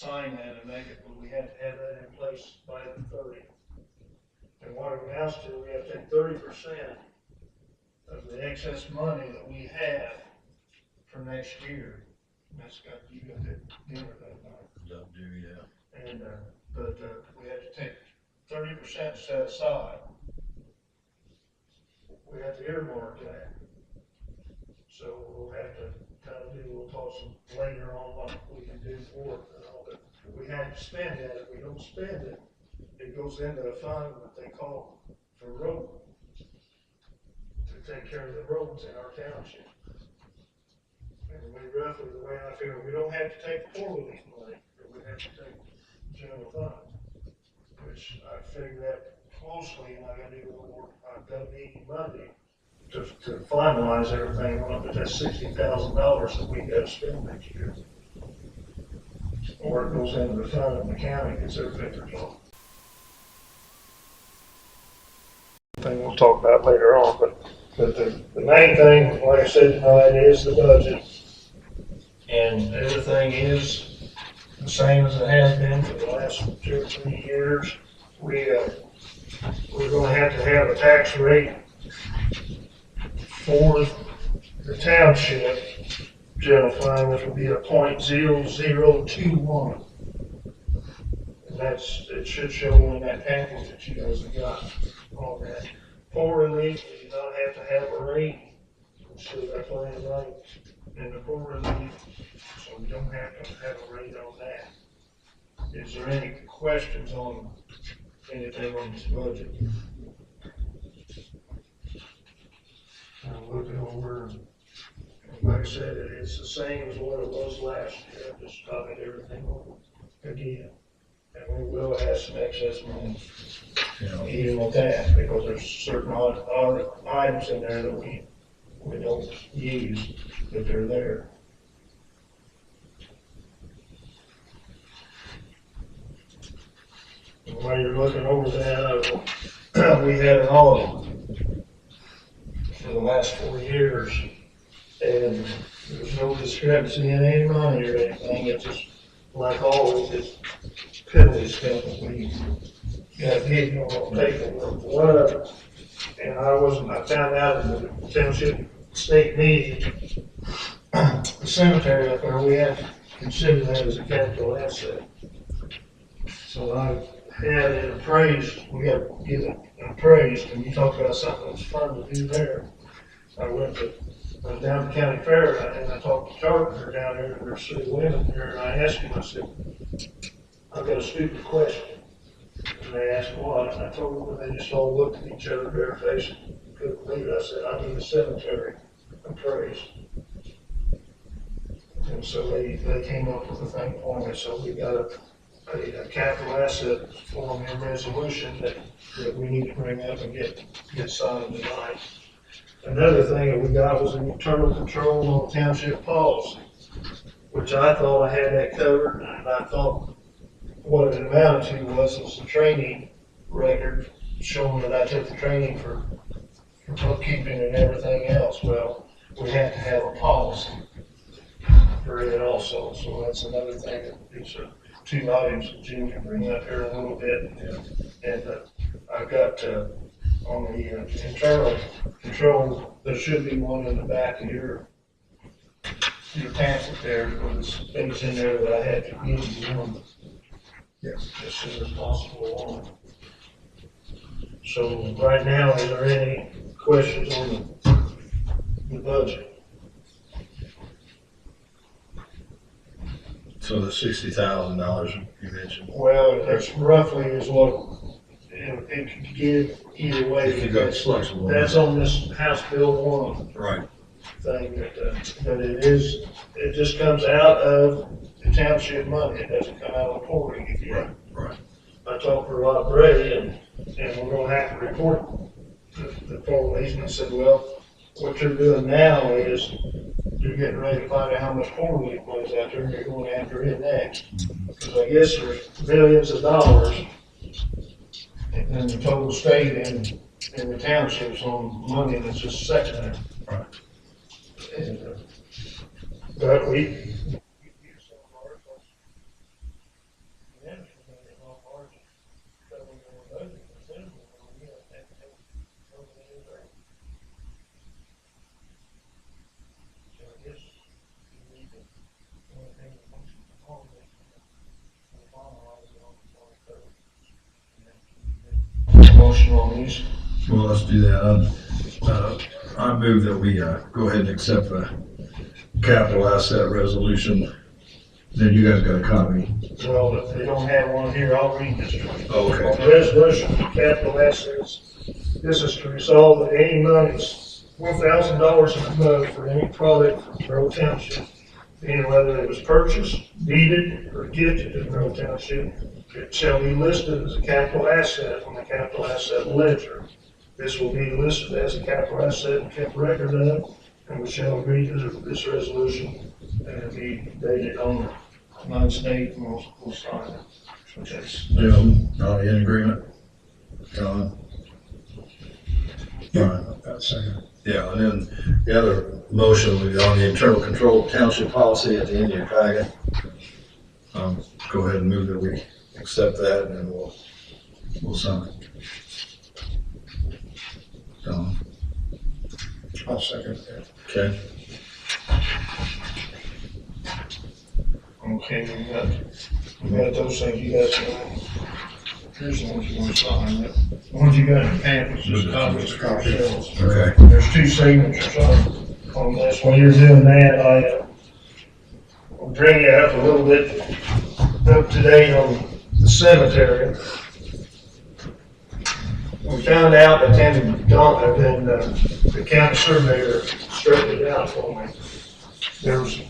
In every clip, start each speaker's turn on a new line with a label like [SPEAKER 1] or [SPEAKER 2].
[SPEAKER 1] sign that and make it, but we had to have that in place by the 30th. And what it amounts to, we have to take 30% of the excess money that we have for next year. And that's got, you got that dinner that night.
[SPEAKER 2] Yeah.
[SPEAKER 1] And, but we had to take 30% set aside. We have to earmark that. So we'll have to kind of do, we'll talk some later on what we can do for it and all, but we have to spend that. If we don't spend it, it goes into a fund that they call for road, to take care of the roads in our township. And we roughly, the way I figure, we don't have to take Port Louis money, but we have to take general fund, which I figured out closely, and I gotta do a little work. I've got a meeting Monday to finalize everything on it, but that's $60,000 that we gotta spend next year. Or it goes into the fund and the county gets their fingers on. Thing we'll talk about later on, but the main thing, like I said tonight, is the budget. And everything is the same as it has been for the last 2 or 3 years. We're gonna have to have a tax rate for the township general fund, which will be a 0.0021. And it should show in that package that you guys have got on that. For relief, we do not have to have a rate, so that's why it's right in the full relief, so we don't have to have a rate on that. Is there any questions on anything on this budget? I'll look it over. Like I said, it's the same as what it was last year. I just copied everything over again. And we will have some excess money, even with that, because there's certain odd items in there that we don't use, but they're there. And while you're looking over that, we had an audit for the last 4 years, and there's no discrepancy in any money or anything. It's just, like always, it's penalty stuff that we got hidden on paper. And I found out in the township state meeting, the cemetery up there, we have to consider that as a capital asset. So I had it appraised, we got to get it appraised, and you talk about something that's fun to do there. I went down to county fair, and I talked to Carpenter down there, and there's 3 women there, and I asked him, I said, I've got a stupid question. And they asked what, and I told them, and they just all looked at each other barefaced and couldn't believe it. I said, I need a cemetery appraised. And so they came up with a thing for me, so we got a capital asset form and resolution that we need to bring up and get signed tonight. Another thing that we got was an internal control on township policy, which I thought I had that covered, and I thought what it amounted to was the training record showing that I took the training for bookkeeping and everything else. Well, we had to have a policy for it also, so that's another thing that these are 2 items that Jim can bring up here in a little bit. And I've got on the internal control, there should be one in the back of your pamphlet there, because things in there that I had to give you one. Yes. As soon as possible. So right now, is there any questions on the budget?
[SPEAKER 2] So the $60,000 you mentioned.
[SPEAKER 1] Well, that's roughly is what it could give either way.
[SPEAKER 2] If you go flexible.
[SPEAKER 1] That's on this House Bill 1.
[SPEAKER 2] Right.
[SPEAKER 1] Thing that it just comes out of the township money. It doesn't come out of the Port Louis.
[SPEAKER 2] Right.
[SPEAKER 1] I talked to Rob Bray, and we're going to have to report the Port Louis, and I said, well, what you're doing now is you're getting ready to find out how much Port Louis plays out there, and you're going after it next. Because I guess there's billions of dollars in the total state and the townships on money that's just sitting there.
[SPEAKER 2] Right.
[SPEAKER 1] And, but we motion on these?
[SPEAKER 2] Well, let's do that. I move that we, go ahead and accept the capital asset resolution. Then you guys got a copy.
[SPEAKER 1] Well, if they don't have one here, I'll read this one.
[SPEAKER 2] Oh, okay.
[SPEAKER 1] On the resolution for capital assets, this is to resolve that any monies, $1,000 and above for any product from Monroe Township, meaning whether it was purchased, deeded, or gifted to Monroe Township, it shall be listed as a capital asset on the capital asset ledger. This will be listed as a capital asset and kept record of, and we shall agree to this resolution and be dated on the month's date, and we'll sign it. So that's,
[SPEAKER 2] Jim, are you in agreement? John? Fine.
[SPEAKER 3] Second.
[SPEAKER 2] Yeah, and then the other motion was on the internal control township policy at the end of your packet. Go ahead and move that we accept that, and then we'll sign it. John?
[SPEAKER 3] I'll second that.
[SPEAKER 2] Okay.
[SPEAKER 1] okay, we got those things you guys can, here's the ones you want to sign. The ones you got in the package, just copies for yourselves.
[SPEAKER 2] Okay.
[SPEAKER 1] There's two signatures on this. When you're doing that, I'll bring you up a little bit up to date on the cemetery. We found out that the county surveyor straightened it out for me. There's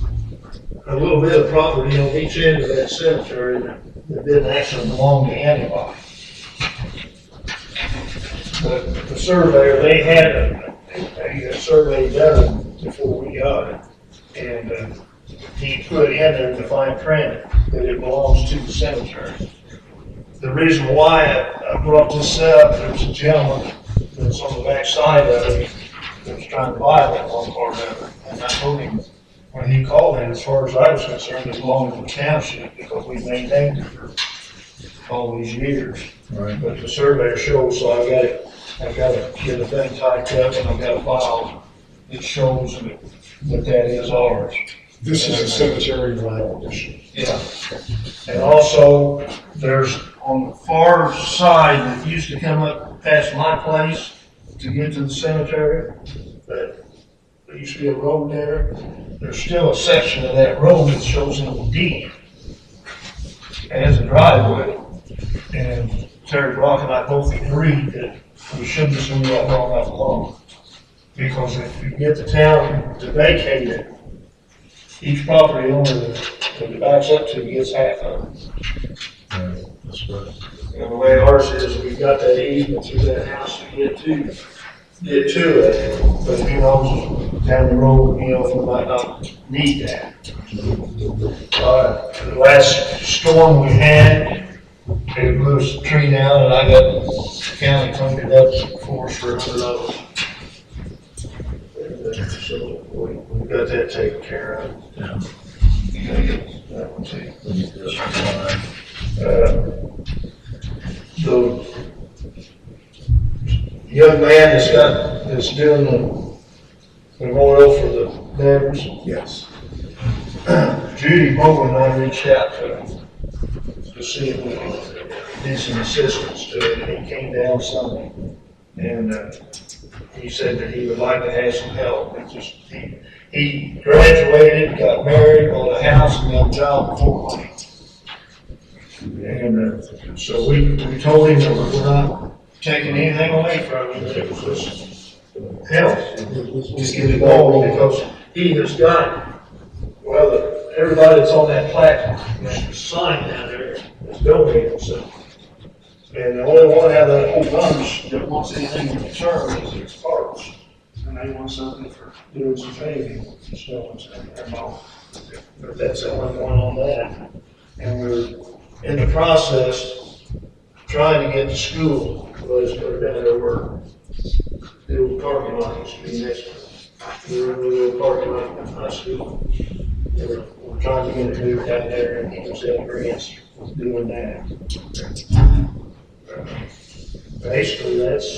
[SPEAKER 1] a little bit of property on each end of that cemetery that didn't actually belong to anybody. But the surveyor, they had a survey done before we got it. And he put in there the fine print that it belongs to the cemetery. The reason why I brought this up, there's a gentleman that's on the back side of it that was trying to buy that one part of it. And I told him, when he called in, as far as I was concerned, it belonged to the township because we maintained it for all these years.
[SPEAKER 2] Right.
[SPEAKER 1] But the surveyor shows, so I've got to get the thing typed up and I've got a file that shows that is ours.
[SPEAKER 3] This is a cemetery violation.
[SPEAKER 1] Yeah. And also, there's on the far side that used to come up past my place to get to the cemetery, but there used to be a road there. There's still a section of that road that shows in the deed as a driveway. And Terry Brock and I both agreed that we shouldn't assume that long enough along. Because if you get the town to vacate it, each property owner that it backs up to gets half of it.
[SPEAKER 2] Right. That's right.
[SPEAKER 1] And the way ours is, we've got that easement through that house to get to it. But who knows, down the road, we might not need that. The last storm we had, it blew a tree down and I got the county cleaned it up for us for $100. So we got that taken care of.
[SPEAKER 2] Yeah.
[SPEAKER 1] That one too.
[SPEAKER 2] That's fine.
[SPEAKER 1] The young man that's doing the memorial for the veterans,
[SPEAKER 3] Yes.
[SPEAKER 1] Judy Bowen and I reached out to him to see if we could do some assistance to it, and he came down Sunday. And he said that he would like to have some help. He graduated, got married, bought a house, and got a job before money. And so we told him that we're not taking anything away from him, that it was just help. Just get it going, because he has got, well, everybody that's on that platform, that sign down there is donated, so. And the only one out of that whole bunch that wants anything in return is its parts. And they want something for doing some paving and stuff, and all. But that's the only one on that. And we're in the process trying to get to school, was put it down there where the old parking lot used to be next to it. We were in the old parking lot in high school. We're trying to get it moved down there, and he was in agreement with doing that. Basically, that's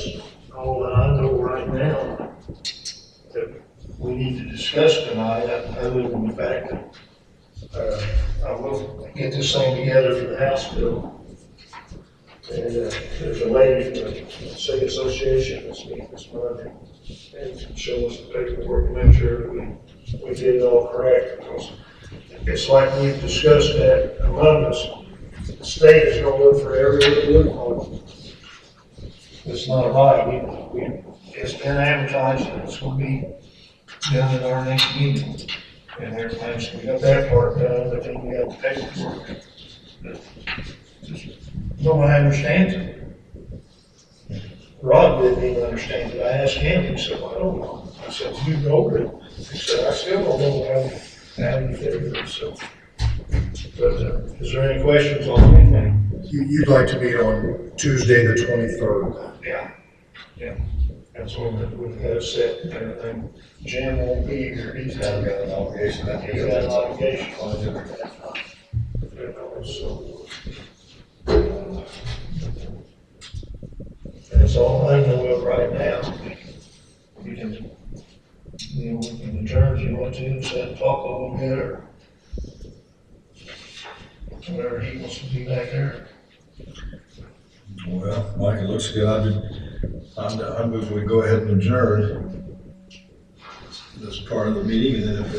[SPEAKER 1] all that I know right now that we need to discuss tonight, other than the fact that I will get this thing together for the House bill. And there's a lady from the city association that's meeting this month, and can show us the paperwork to make sure that we did it all correct. Because it's like we've discussed that among us, the state is gonna look for every little loophole. It's not right. It's been advertised and it's gonna be done at our next meeting. And everything, so we got that part done, but then we got the paperwork. Nobody understands it. Rod didn't even understand it. I asked him, he said, well, I don't know. I said, you go over it. He said, I still don't know how you figure it, so. But, is there any questions on anything?
[SPEAKER 3] You'd like to meet on Tuesday, the 23rd.
[SPEAKER 1] Yeah. That's what we've got it set and everything. Jim won't be here. He's got an obligation. He's got an obligation on it. So. That's all I know of right now. You can, we can adjourn if you want to, sit and talk a little bit, or whatever he wants to do back there.
[SPEAKER 2] Well, Mike, it looks good. I move we go ahead and adjourn this part of the meeting, and then if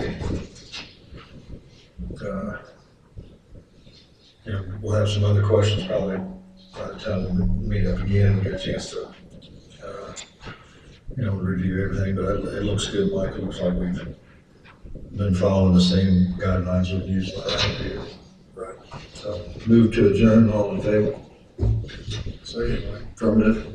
[SPEAKER 2] we, we'll have some other questions probably by the time we meet up again, we get a chance to, review everything, but it looks good, Mike. It looks like we've been following the same guidelines we've used last year. Right. So move to adjourn, all in favor?
[SPEAKER 3] So anyway.
[SPEAKER 2] Affirmative.